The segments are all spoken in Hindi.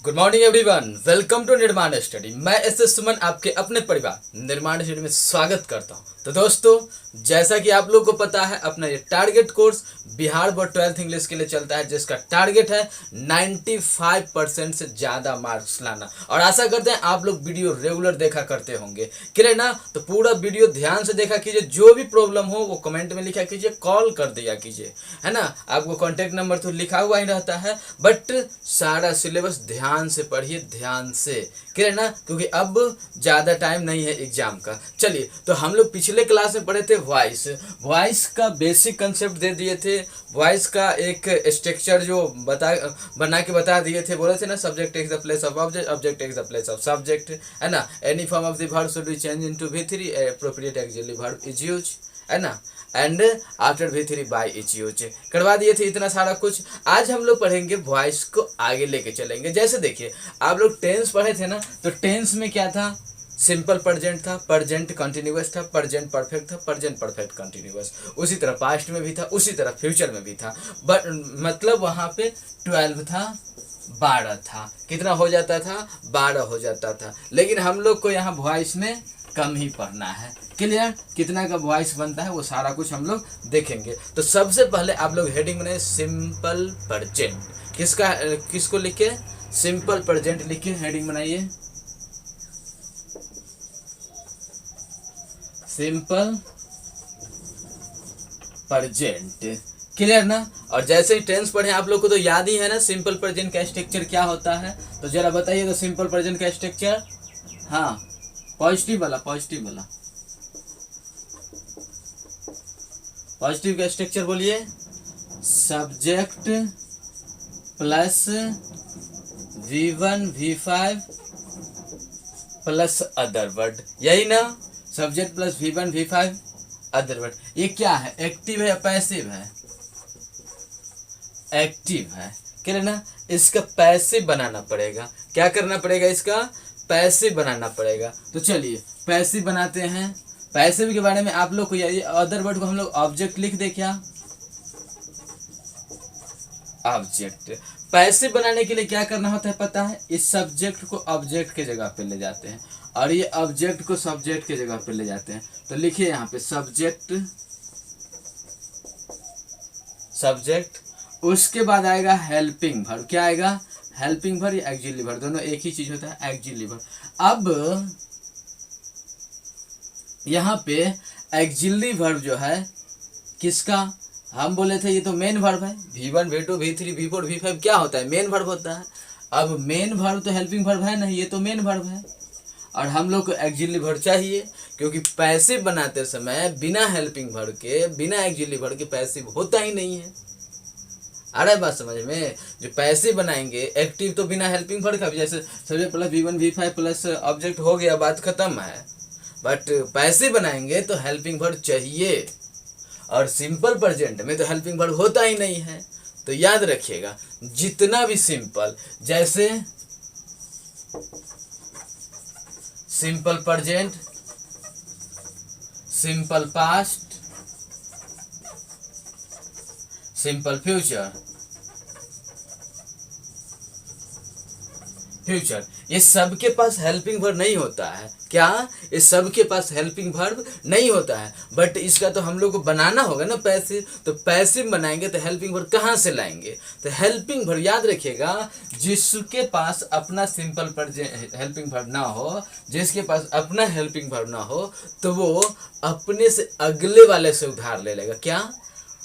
Good morning everyone, welcome to Nirman study. मैं एस सुमन आपके अपने परिवार निर्माण स्टडी में स्वागत करता हूं। तो दोस्तों, जैसा कि आप लोग को पता है, अपना ये target course Bihar board 12th English के लिए चलता है, जिसका टारगेट है 95% से ज़्यादा मार्क्स लाना। और आशा करते हैं आप लोग वीडियो रेगुलर देखा करते होंगे, क्लियर ना? तो पूरा वीडियो ध्यान से देखा कीजिए, जो भी प्रॉब्लम हो वो कमेंट में लिखा कीजिए, कॉल कर दिया कीजिए, है ना। आपको कॉन्टैक्ट नंबर तो लिखा हुआ ही रहता है, बट सारा सिलेबस ध्यान से पढ़िए, ध्यान से, क्लियर ना, क्योंकि अब ज़्यादा टाइम नहीं है एग्जाम का। चलिए, तो हम लोग पिछले क्लास में पढ़े थे वॉइस का बेसिक कंसेप्ट दे दिए थे, वॉइस का एक स्ट्रक्चर जो बना के बता दिए थे। बोले थे ना, subject takes the place of object, object takes the place of subject, है ना। Any form of the verb should be change into V3, appropriate auxiliary verb is use, है ना, and after V3 by is use. करवा दिए थे इतना सारा कुछ। आज हम लोग पढ़ेंगे वॉइस को आगे लेके चलेंगे। जैसे देखिए, आप लोग टेंस पढ़े थे ना, तो टेंस में क्या था? सिंपल प्रेजेंट था, प्रेजेंट कंटिन्यूअस था, प्रेजेंट परफेक्ट था, प्रेजेंट परफेक्ट कंटिन्यूअस। उसी तरह पास्ट में भी था, उसी तरह फ्यूचर में भी था। बट मतलब वहाँ पे 12 था, 12 था। कितना हो जाता था? 12 हो जाता था। लेकिन हम लोग को यहाँ वॉइस में कम ही पढ़ना है, क्लियर? कितना का वॉइस बनता है वो सारा कुछ हम लोग देखेंगे। तो सबसे पहले आप लोग हेडिंग बनाए सिंपल प्रेजेंट। किसको लिखे? सिंपल प्रेजेंट लिखे, हेडिंग बनाइए सिंपल प्रेजेंट, क्लियर ना। और जैसे ही टेंस पढ़े आप लोग को तो याद ही है ना, सिंपल प्रेजेंट का स्ट्रक्चर क्या होता है। तो जरा बताइए तो सिंपल प्रेजेंट का स्ट्रक्चर। हाँ, पॉजिटिव वाला पॉजिटिव का स्ट्रक्चर बोलिए। Subject plus V1 V5 plus other word, यही ना। Subject plus V1 V5 other word. ये क्या है? एक्टिव है या पैसिव है? एक्टिव है, क्लियर ना। इसका पैसिव बनाना पड़ेगा। क्या करना पड़ेगा? इसका पैसिव बनाना पड़ेगा। तो चलिए पैसिव बनाते हैं। पैसिव के बारे में आप लोग को ये अदर वर्ड को हम लोग ऑब्जेक्ट लिख दे क्या? ऑब्जेक्ट। पैसिव बनाने के लिए क्या करना होता है पता है? इस सब्जेक्ट को ऑब्जेक्ट के जगह पे ले जाते हैं और ये ऑब्जेक्ट को सब्जेक्ट के जगह पे ले जाते हैं। तो लिखिए यहाँ पे सब्जेक्ट, उसके बाद आएगा हेल्पिंग वर्ब। क्या आएगा? हेल्पिंग वर्ब या एक्सिलरी वर्ब, दोनों एक ही चीज होता है, एक्सिलरी वर्ब। अब यहाँ पे एक्सिलरी वर्ब जो है किसका? हम बोले थे ये तो मेन वर्ब है। V1 V2 V3 V4 V5 क्या होता है? मेन वर्ब होता है। अब मेन वर्ब तो हेल्पिंग वर्ब है नहीं, ये तो मेन वर्ब है। और हम लोग को एक्सिलरी वर्ब चाहिए, क्योंकि पैसिव बनाते समय बिना हेल्पिंग वर्ब के, बिना एक्सिलरी वर्ब के पैसिव होता ही नहीं है। आ रहा है बात समझ में? जो पैसिव बनाएंगे, एक्टिव तो बिना हेल्पिंग वर्ब का भी, जैसे subject plus V1 V5 plus object हो गया, बात खत्म है। बट पैसिव बनाएंगे तो हेल्पिंग वर्ब चाहिए, और सिंपल प्रेजेंट में तो हेल्पिंग वर्ब होता ही नहीं है। तो याद रखिएगा, जितना भी सिंपल, जैसे simple present, simple past, simple future, ये सबके पास हेल्पिंग वर्ब नहीं होता है। क्या? ये सबके पास हेल्पिंग वर्ब नहीं होता है, बट इसका तो हम लोग को बनाना होगा ना पैसिव। तो पैसिव बनाएंगे तो हेल्पिंग वर्ब कहाँ से लाएंगे? तो हेल्पिंग वर्ब याद रखिएगा, जिसके पास अपना सिंपल हेल्पिंग वर्ब ना हो, जिसके पास अपना हेल्पिंग वर्ब ना हो, तो वो अपने से अगले वाले से उधार ले लेगा। क्या?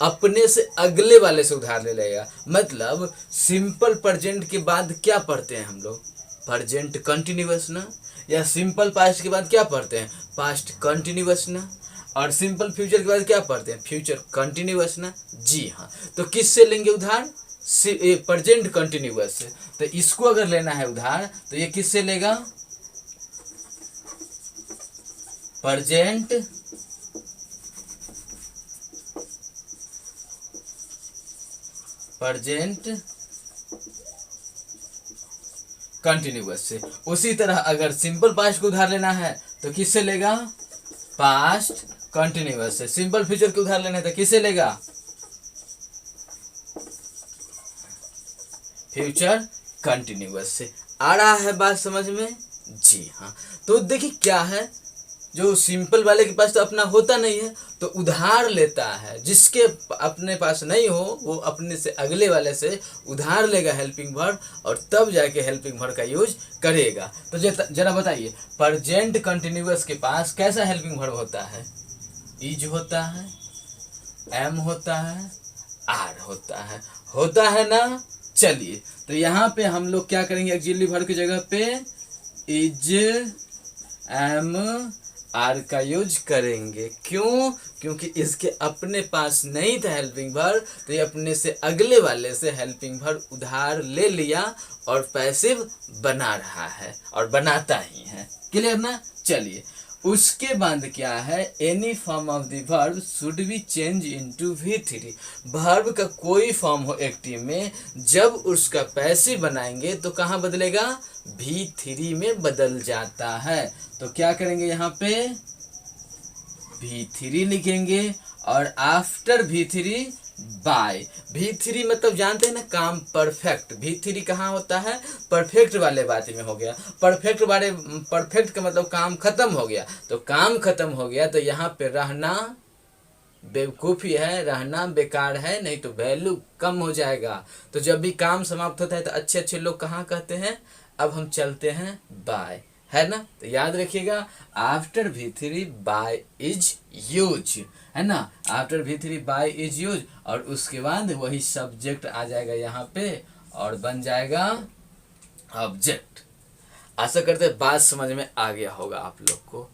अपने से अगले वाले से उधार ले लेगा। मतलब सिंपल प्रेजेंट के बाद क्या पढ़ते हैं हम लोग? प्रेजेंट कंटिन्यूअस ना। या सिंपल पास्ट के बाद क्या पढ़ते हैं? पास्ट कंटिन्यूअस ना। और सिंपल फ्यूचर के बाद क्या पढ़ते हैं? फ्यूचर कंटिन्यूअस ना। जी हाँ, तो किससे लेंगे उधार? प्रेजेंट कंटिन्यूअस से। तो इसको अगर लेना है उधार तो ये किससे लेगा? प्रेजेंट कंटिन्यूअस से। उसी तरह अगर सिंपल पास्ट को उधार लेना है तो किससे लेगा? पास्ट कंटिन्यूअस से। सिंपल फ्यूचर को उधार लेना है तो किससे लेगा? फ्यूचर कंटिन्यूअस से। आ रहा है बात समझ में? जी हाँ। तो देखिए क्या है, जो सिंपल वाले के पास तो अपना होता नहीं है तो उधार लेता है, जिसके अपने पास नहीं हो वो अपने से अगले वाले से उधार लेगा हेल्पिंग वर्ब, और तब जाके हेल्पिंग वर्ब का यूज करेगा। तो जरा बताइए, प्रेजेंट कंटिन्यूअस के पास कैसा हेल्पिंग वर्ब होता है? इज होता है, एम होता है, आर होता है ना। चलिए तो यहाँ पे हम लोग क्या करेंगे, ऑक्सिलरी वर्ब की जगह पे इज एम आर का यूज करेंगे। क्यों? क्योंकि इसके अपने पास नहीं था हेल्पिंग वर्ब, तो ये अपने से अगले वाले से हेल्पिंग वर्ब उधार ले लिया और पैसिव बना रहा है और बनाता ही है। क्लियर ना? चलिए उसके बाद क्या है, any form of the verb should be change into V3। Verb का कोई फॉर्म हो एक्टिव में, जब उसका पैसिव बनाएंगे तो कहाँ बदलेगा? V3 में बदल जाता है। तो क्या करेंगे, यहाँ पे V3 लिखेंगे और आफ्टर V3 बाय। V3 मतलब जानते हैं ना, काम परफेक्ट। V3 कहाँ होता है? परफेक्ट वाले बात में हो गया। परफेक्ट का मतलब काम खत्म हो गया। तो काम खत्म हो गया तो यहाँ पे रहना बेवकूफ़ी है, रहना बेकार है, नहीं तो वैल्यू कम हो जाएगा। तो जब भी काम समाप्त होता है तो अच्छे अच्छे लोग कहाँ कहते हैं, अब हम चलते हैं बाय, है ना। तो याद रखिएगा, after V3 by is use, है ना। After V3 by is use, और उसके बाद वही सब्जेक्ट आ जाएगा यहाँ पे और बन जाएगा ऑब्जेक्ट। आशा करते हैं बात समझ में आ गया होगा आप लोग को।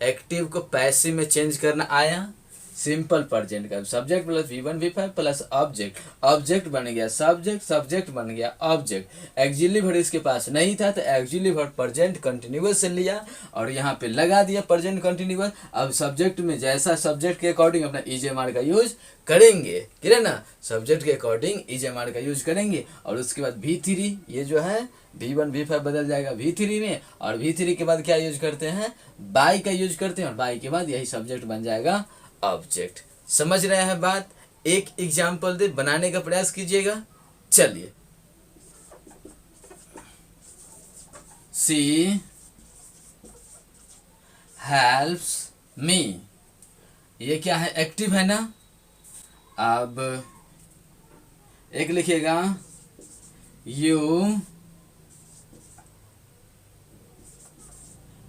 एक्टिव को पैसिव में चेंज करना आया। सिंपल प्रेजेंट का subject plus V1 V5 plus object, object बन गया सब्जेक्ट, सब्जेक्ट बन गया ऑब्जेक्ट। एक्सिलरी वर्ब इसके पास नहीं था तो एक्सिलरी वर्ब प्रेजेंट कंटिन्यूअस से लिया और यहाँ पे लगा दिया प्रेजेंट कंटिन्यूअस। अब सब्जेक्ट में जैसा सब्जेक्ट के अकॉर्डिंग अपना EJMR का यूज करेंगे, क्लियर ना। सब्जेक्ट के अकॉर्डिंग EJMR का यूज करेंगे और उसके बाद V3, ये जो है V1 V5 बदल जाएगा V3 में, और V3 के बाद क्या यूज करते हैं? बाय का यूज करते हैं, और बाय के बाद यही सब्जेक्ट बन जाएगा ऑब्जेक्ट। समझ रहे हैं बात? एक एग्जाम्पल दे, बनाने का प्रयास कीजिएगा। चलिए, शी हेल्प्स मी, ये क्या है? एक्टिव है ना। अब एक लिखिएगा, you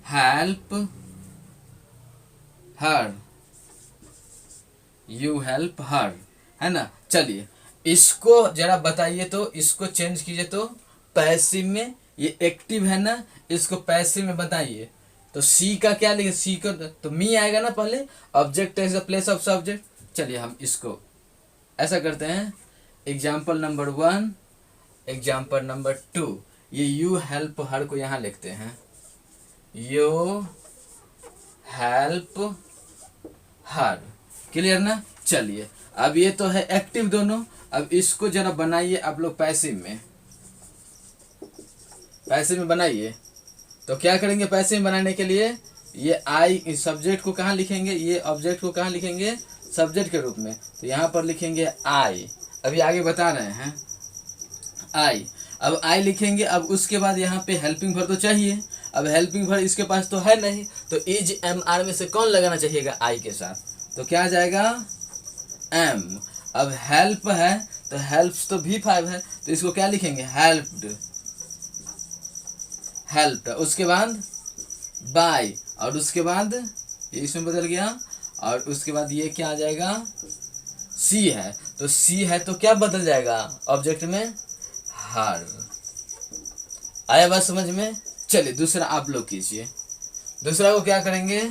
help her, you help her, है ना। चलिए इसको जरा बताइए, तो इसको चेंज कीजिए तो पैसिव में, ये एक्टिव है ना, इसको पैसिव में बताइए। तो सी का क्या लिखे? सी को तो मी आएगा ना पहले, object is the place of subject. चलिए हम इसको ऐसा करते हैं, एग्जाम्पल नंबर 1, एग्जाम्पल नंबर 2। ये यू हेल्प हर को यहाँ लिखते हैं, यू हेल्प हर, क्लियर ना। चलिए अब ये तो है एक्टिव दोनों, अब इसको जरा बनाइए आप लोग पैसिव में, पैसिव में बनाइए। तो क्या करेंगे पैसिव में बनाने के लिए, ये आई सब्जेक्ट को कहाँ लिखेंगे, ये ऑब्जेक्ट को कहाँ लिखेंगे? सब्जेक्ट के रूप में। तो यहाँ पर लिखेंगे आई, अभी आगे बता रहे हैं आई। अब आई लिखेंगे, अब उसके बाद यहाँ पे हेल्पिंग वर्ब तो चाहिए। अब हेल्पिंग वर्ब इसके पास तो है नहीं, तो इज एम आर में से कौन लगाना चाहिएगा? आई के साथ। तो क्या आ जाएगा? एम। अब हेल्प है तो हेल्प्स तो V5 है, तो इसको क्या लिखेंगे? Helped, helped. उसके बाद बाय, और उसके बाद ये इसमें बदल गया, और उसके बाद ये क्या आ जाएगा? सी है, तो सी है तो क्या बदल जाएगा ऑब्जेक्ट में? हर। आया बात समझ में? चलिए दूसरा आप लोग कीजिए। दूसरा को क्या करेंगे?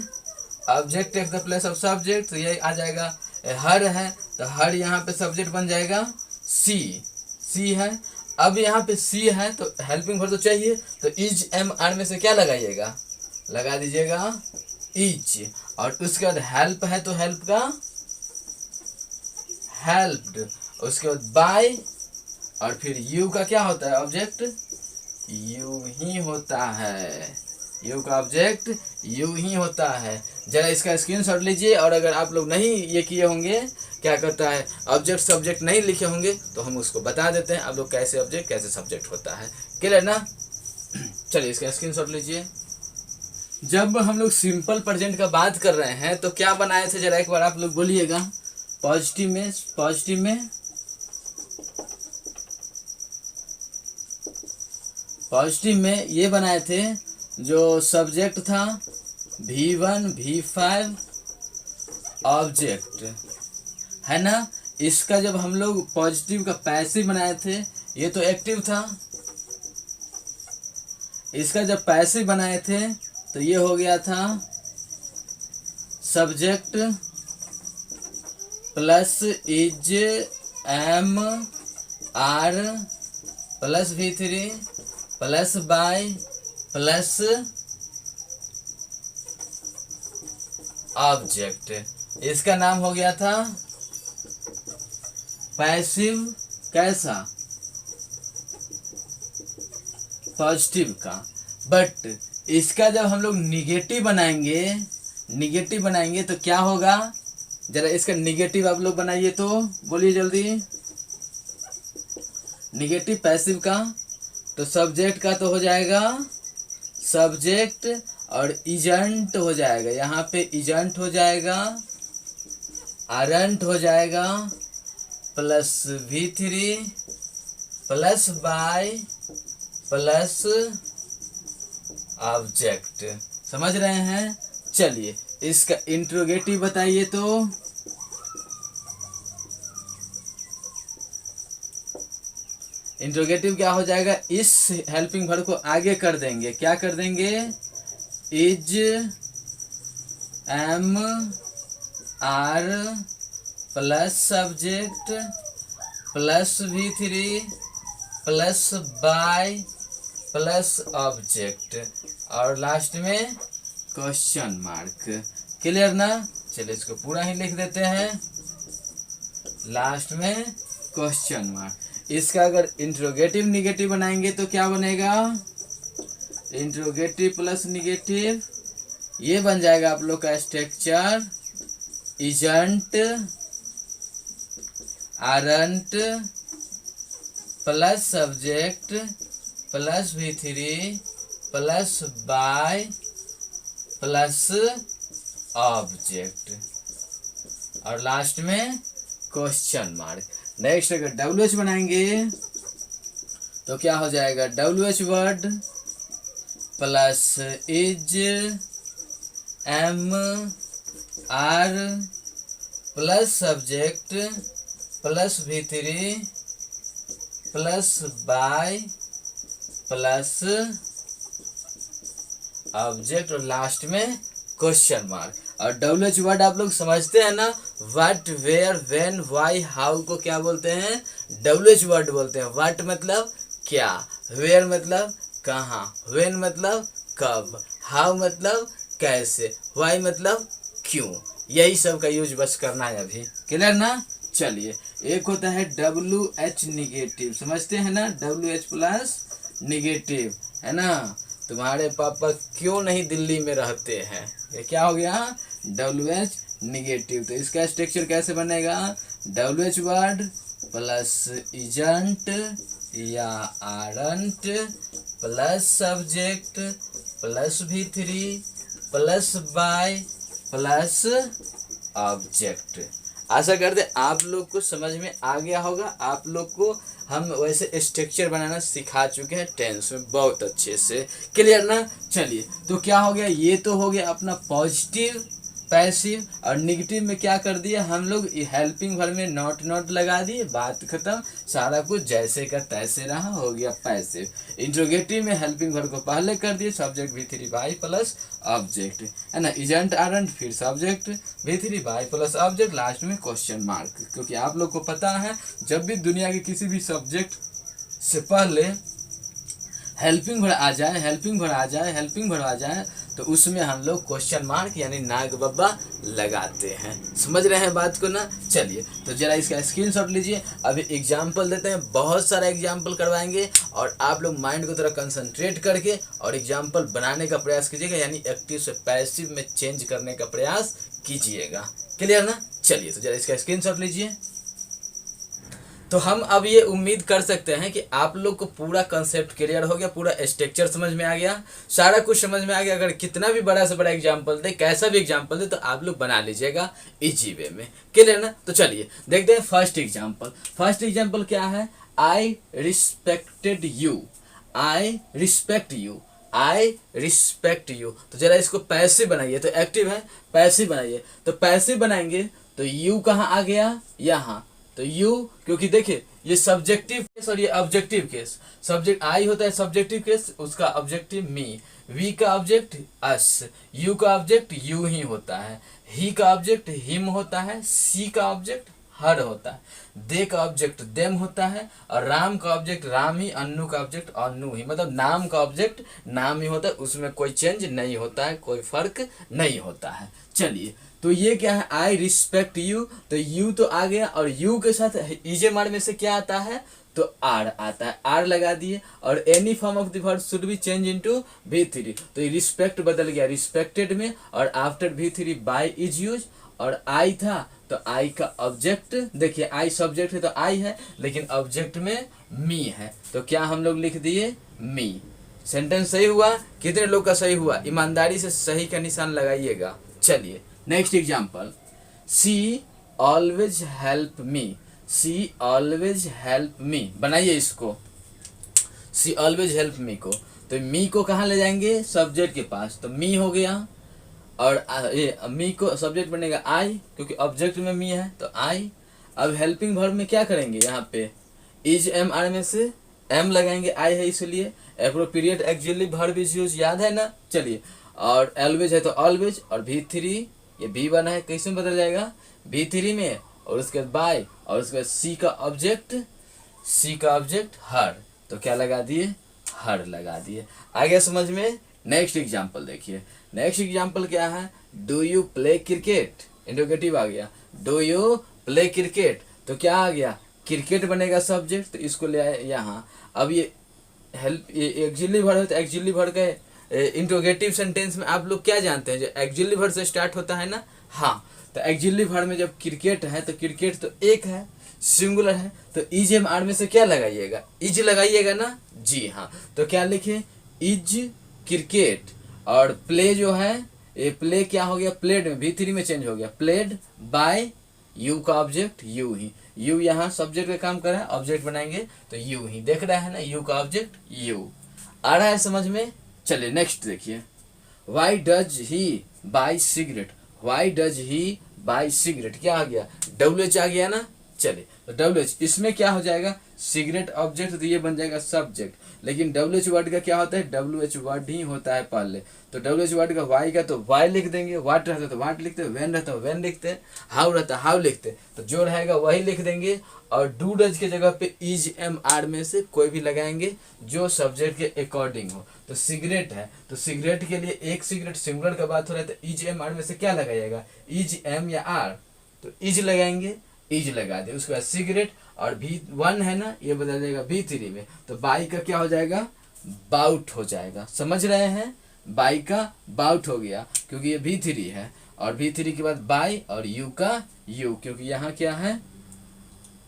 Object takes the place of subject, तो ये आ जाएगा हर है, तो हर यहाँ पे सब्जेक्ट बन जाएगा सी, सी है। अब यहाँ पे सी है तो हेल्पिंग वर्ब तो चाहिए, तो इज एम आर में से क्या लगाइएगा? लगा दीजिएगा इज, और उसके बाद हेल्प है तो हेल्प का हेल्प्ड, उसके बाद बाय, और फिर यू का क्या होता है? ऑब्जेक्ट यू ही होता है, यू का ऑब्जेक्ट यू ही होता है। जरा इसका स्क्रीनशॉट लीजिए, और अगर आप लोग नहीं ये किए होंगे, क्या करता है, ऑब्जेक्ट सब्जेक्ट नहीं लिखे होंगे, तो हम उसको बता देते हैं आप लोग कैसे ऑब्जेक्ट कैसे सब्जेक्ट होता है। क्लियर ना? चलिए इसका स्क्रीनशॉट लीजिए। जब हम लोग सिंपल प्रेजेंट का बात कर रहे हैं तो क्या बनाए थे, जरा एक बार आप लोग बोलिएगा। पॉजिटिव में ये बनाए थे, जो सब्जेक्ट था V1 V5 ऑब्जेक्ट, है ना। इसका जब हम लोग पॉजिटिव का पैसिव बनाए थे, ये तो एक्टिव था। इसका जब पैसिव बनाए थे तो ये हो गया था subject plus is am are plus V3 plus by plus object. इसका नाम हो गया था पैसिव, कैसा, पॉजिटिव का। बट इसका जब हम लोग निगेटिव बनाएंगे तो क्या होगा, जरा इसका निगेटिव आप लोग बनाइए तो बोलिए जल्दी। निगेटिव पैसिव का तो सब्जेक्ट का तो हो जाएगा सब्जेक्ट और इजेंट हो जाएगा, यहाँ पे इजेंट हो जाएगा, आरंट हो जाएगा, plus V3 plus by plus object. समझ रहे हैं। चलिए इसका इंट्रोगेटिव बताइए तो। इंट्रोगेटिव क्या हो जाएगा, इस हेल्पिंग वर्ब को आगे कर देंगे, क्या कर देंगे, is am are plus subject plus V3 plus by plus object और लास्ट में क्वेश्चन मार्क। क्लियर ना। चलिए इसको पूरा ही लिख देते हैं, लास्ट में क्वेश्चन मार्क। इसका अगर इंट्रोगेटिव निगेटिव बनाएंगे तो क्या बनेगा, इंट्रोगेटिव प्लस निगेटिव, ये बन जाएगा आप लोग का structure isn't aren't plus subject plus V3 plus by plus object और लास्ट में क्वेश्चन मार्क। नेक्स्ट अगर WH बनाएंगे तो क्या हो जाएगा, WH word plus is am are plus subject plus V3 plus by plus object और लास्ट में क्वेश्चन मार्क। और WH वर्ड आप लोग समझते हैं ना, what where when why how को क्या बोलते हैं, WH वर्ड बोलते हैं। व्हाट मतलब क्या, वेयर मतलब कहाँ, व्हेन मतलब कब, हाउ मतलब कैसे, व्हाई मतलब क्यों। यही सब का यूज बस करना है अभी। क्लियर ना। चलिए एक होता है WH निगेटिव, समझते हैं ना, WH प्लस निगेटिव, है ना। तुम्हारे पापा क्यों नहीं दिल्ली में रहते हैं, ये क्या हो गया, WH निगेटिव। तो इसका स्ट्रक्चर कैसे बनेगा, WH वर्ड प्लस इजेंट या aren't plus subject plus V3 plus by plus object. आशा करते आप लोग को समझ में आ गया होगा। आप लोग को हम वैसे स्ट्रक्चर बनाना सिखा चुके हैं टेंस में बहुत अच्छे से। क्लियर ना। चलिए तो क्या हो गया, ये तो हो गया अपना पॉजिटिव पैसिव। और निगेटिव में क्या कर दिया हम लोग, हेल्पिंग वर्ब में नॉट लगा दिए, बात खत्म, सारा कुछ जैसे का तैसे रहा, हो गया पैसिव। इंट्रोगेटिव में हेल्पिंग वर्ब को पहले कर दिए, subject V3 by plus object, है ना, इजेंट आरंट फिर subject V3 by plus object, last में क्वेश्चन मार्क। क्योंकि आप लोग को पता है जब भी दुनिया के किसी भी सब्जेक्ट से पहले हेल्पिंग वर्ब आ जाए तो उसमें हम लोग क्वेश्चन मार्क यानी नाग बब्बा लगाते हैं। समझ रहे हैं बात को ना। चलिए तो जरा इसका स्क्रीनशॉट लीजिए। अभी एग्जाम्पल देते हैं, बहुत सारा एग्जाम्पल करवाएंगे और आप लोग माइंड को थोड़ा कंसंट्रेट करके और एग्जाम्पल बनाने का प्रयास कीजिएगा, यानी एक्टिव से पैसिव में चेंज करने का प्रयास कीजिएगा। क्लियर ना। चलिए तो जरा इसका स्क्रीनशॉट लीजिए। तो हम अब ये उम्मीद कर सकते हैं कि आप लोग को पूरा कंसेप्ट क्लियर हो गया, पूरा स्ट्रक्चर समझ में आ गया, सारा कुछ समझ में आ गया। अगर कितना भी बड़ा से बड़ा एग्जाम्पल दे, कैसा भी एग्जाम्पल दे, तो आप लोग बना लीजिएगा इजी वे में। क्लियर ना? तो चलिए देखते हैं फर्स्ट एग्जाम्पल। फर्स्ट एग्जाम्पल क्या है? I respected you, I respect you, I respect you. तो जरा इसको पैसिव बनाइए, तो एक्टिव है, पैसिव बनाइए। तो पैसिव बनाएंगे तो यू कहाँ आ गया? यहाँ। तो यू, क्योंकि देखिए ये सब्जेक्टिव केस और ये ऑब्जेक्टिव केस। सब्जेक्ट आई होता है सब्जेक्टिव केस, उसका ऑब्जेक्टिव मी, वी का ऑब्जेक्ट अस, यू का ऑब्जेक्ट यू ही होता है, ही का ऑब्जेक्ट हिम होता है, सी का ऑब्जेक्ट हर होता है, दे का ऑब्जेक्ट देम होता है, और राम का ऑब्जेक्ट राम ही, अन्नू का ऑब्जेक्ट अन्नू ही। मतलब नाम का ऑब्जेक्ट नाम ही होता है, उसमें कोई चेंज नहीं होता है, कोई फर्क नहीं होता है। चलिए, तो ये क्या है? आई रिस्पेक्ट यू। तो यू तो आ गया, और यू के साथ इजे मार में से क्या आता है? तो आर आता है, आर लगा दिए। और any form of the verb should be change into V3। तो ये रिस्पेक्ट बदल गया रिस्पेक्टेड में, और after V3 by is use. और आई था तो आई का ऑब्जेक्ट, देखिए आई सब्जेक्ट है तो आई है, लेकिन ऑब्जेक्ट में मी है, तो क्या हम लोग लिख दिए? मी। सेंटेंस सही हुआ? कितने लोग का सही हुआ? ईमानदारी से सही का निशान लगाइएगा। चलिए नेक्स्ट एग्जाम्पल। सी ऑलवेज हेल्प मी, सी ऑलवेज हेल्प मी। बनाइए इसको, सी ऑलवेज हेल्प मी को। तो मी को कहाँ ले जाएंगे? सब्जेक्ट के पास, तो मी हो गया। और ये मी को सब्जेक्ट बनेगा आई, क्योंकि ऑब्जेक्ट में मी है तो आई। अब हेल्पिंग वर्ब में क्या करेंगे? यहाँ पे इज एम आर में से एम लगाएंगे, आई है इसलिए। Appropriate actually verb is use, याद है ना? चलिए, और ऑलवेज है तो ऑलवेज, और V3 ये भी बना है, कैसे बदल जाएगा? V3 में, और उसके बाद बाय, और उसके बाद सी का ऑब्जेक्ट, सी का ऑब्जेक्ट हर। तो क्या लगा दिए? हर लगा दिए। आ गया समझ में? नेक्स्ट एग्जाम्पल देखिए। नेक्स्ट एग्जाम्पल क्या है? Do you play cricket, interrogative आ गया। डू यू प्ले क्रिकेट, तो क्या आ गया? क्रिकेट बनेगा सब्जेक्ट, तो इसको ले आए यहाँ। अब ये हेल्प, ये एक्सिलरी वर्ब है, तो एक्सिलरी वर्ब का इंट्रोगेटिव सेंटेंस में आप लोग क्या जानते हैं? जो एक्सिलरी वर्ब से स्टार्ट होता है ना, हाँ, तो एक्सिलरी वर्ब में जब क्रिकेट है तो क्रिकेट तो एक है, सिंगुलर है, तो इज एम आर में से क्या लगाइएगा? इज लगाइएगा ना? जी हाँ। तो क्या लिखे? Is cricket. और प्ले जो है, ये प्ले क्या हो गया? प्लेड में V3 में चेंज हो गया, प्लेड बाय यू का ऑब्जेक्ट यू ही। यू यहाँ सब्जेक्ट का काम कर रहा है, ऑब्जेक्ट बनाएंगे तो यू ही। देख रहा है ना, यू का ऑब्जेक्ट यू। आ रहा है समझ में? चलिए नेक्स्ट देखिए। Why does he buy cigarette, why does he buy cigarette, क्या आ गया? WH आ गया ना? चलिए, तो WH इसमें क्या हो जाएगा? सिगरेट ऑब्जेक्ट, तो ये बन जाएगा सब्जेक्ट। लेकिन WH वर्ड का क्या होता है? WH वर्ड ही होता है पहले। तो WH वर्ड का वाई का तो वाई लिख देंगे, वाट रहता तो वाट लिखते, वेन रहता तो वेन लिखते, हाउ रहता हाउ लिखते, तो जो रहेगा वही लिख देंगे। और डू डज के जगह पे इज एम आर में से कोई भी लगाएंगे जो सब्जेक्ट के अकॉर्डिंग हो। तो सिगरेट है तो सिगरेट के लिए एक सिगरेट सिंगुलर का बात हो रहा है, तो इज एम आर में से क्या लगाइएगा? इज एम या आर, तो इज लगाएंगे, इज लगा दे। उसके बाद सिगरेट, और V1 है ना, ये बदल जाएगा V3 में, तो बाई का क्या हो जाएगा? बाउट हो जाएगा। समझ रहे हैं? बाई का बाउट हो गया, क्योंकि ये V3 है, और V3 के बाद बाई, और यू का यू, क्योंकि यहाँ क्या है?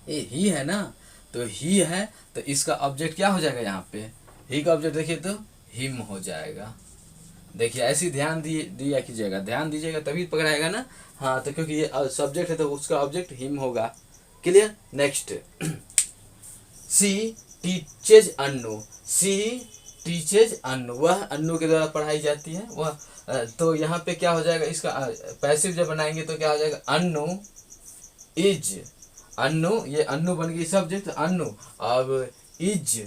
ये ही है ना, तो ही है, तो इसका ऑब्जेक्ट क्या हो जाएगा? यहाँ पे ही का ऑब्जेक्ट देखिए तो हिम हो जाएगा। देखिए ऐसी ध्यान दिया कीजिएगा, ध्यान दीजिएगा तभी पकड़ाएगा ना। हाँ, तो क्योंकि ये सब्जेक्ट है तो उसका ऑब्जेक्ट हिम होगा। क्लियर? नेक्स्ट। सी टीचेज अन्नू, सी टीचेज अन्नू, वह अन्नू के द्वारा पढ़ाई जाती है वह। तो यहाँ पे क्या हो जाएगा? इसका पैसिव जब बनाएंगे तो क्या हो जाएगा? अन्नू इज, अन्नू, ये अन्नू बन गई सब्जेक्ट, अन्नू। अब इज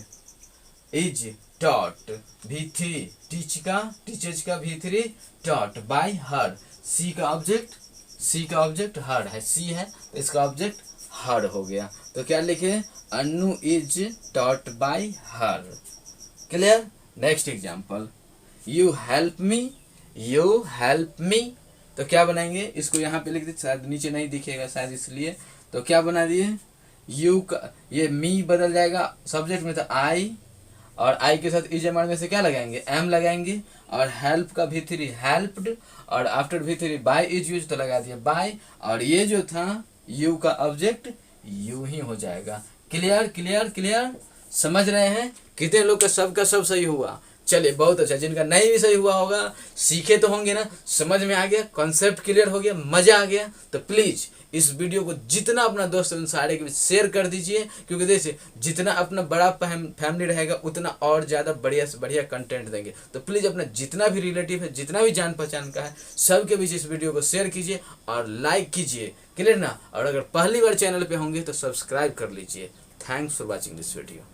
टॉट, V3 टीच का, टीचेज का V3 टॉट बाय हर। सी का ऑब्जेक्ट हर है, सी है तो इसका ऑब्जेक्ट हर हो गया। तो क्या लिखे? Annu is taught by her. Clear? Next example. You help me, तो क्या बनाएंगे? इसको यहाँ पे लिख दे, शायद नीचे नहीं दिखेगा शायद इसलिए, तो क्या बना दिए? यू का ये मी बदल जाएगा, सब्जेक्ट में था आई, और आई के साथ इज एम आर में से क्या लगाएंगे? एम लगाएंगे। और हेल्प का V3 हेल्प्ड, और after V3 by is use, तो लगा दिया बाय, और ये जो था यू का ऑब्जेक्ट यू ही हो जाएगा। क्लियर क्लियर क्लियर, समझ रहे हैं? कितने लोग का सब सही हुआ? चलिए बहुत अच्छा। जिनका नहीं भी सही हुआ होगा, सीखे तो होंगे ना, समझ में आ गया, कॉन्सेप्ट क्लियर हो गया, मजा आ गया, तो प्लीज इस वीडियो को जितना अपना दोस्त उन सारे के बीच शेयर कर दीजिए, क्योंकि देखिए जितना अपना बड़ा फैमिली रहेगा उतना और ज़्यादा बढ़िया से बढ़िया कंटेंट देंगे। तो प्लीज़ अपना जितना भी रिलेटिव है, जितना भी जान पहचान का है, सबके बीच इस वीडियो को शेयर कीजिए और लाइक कीजिए, क्लियर ना? और अगर पहली बार चैनल पे होंगे तो सब्सक्राइब कर लीजिए। Thanks for watching this video.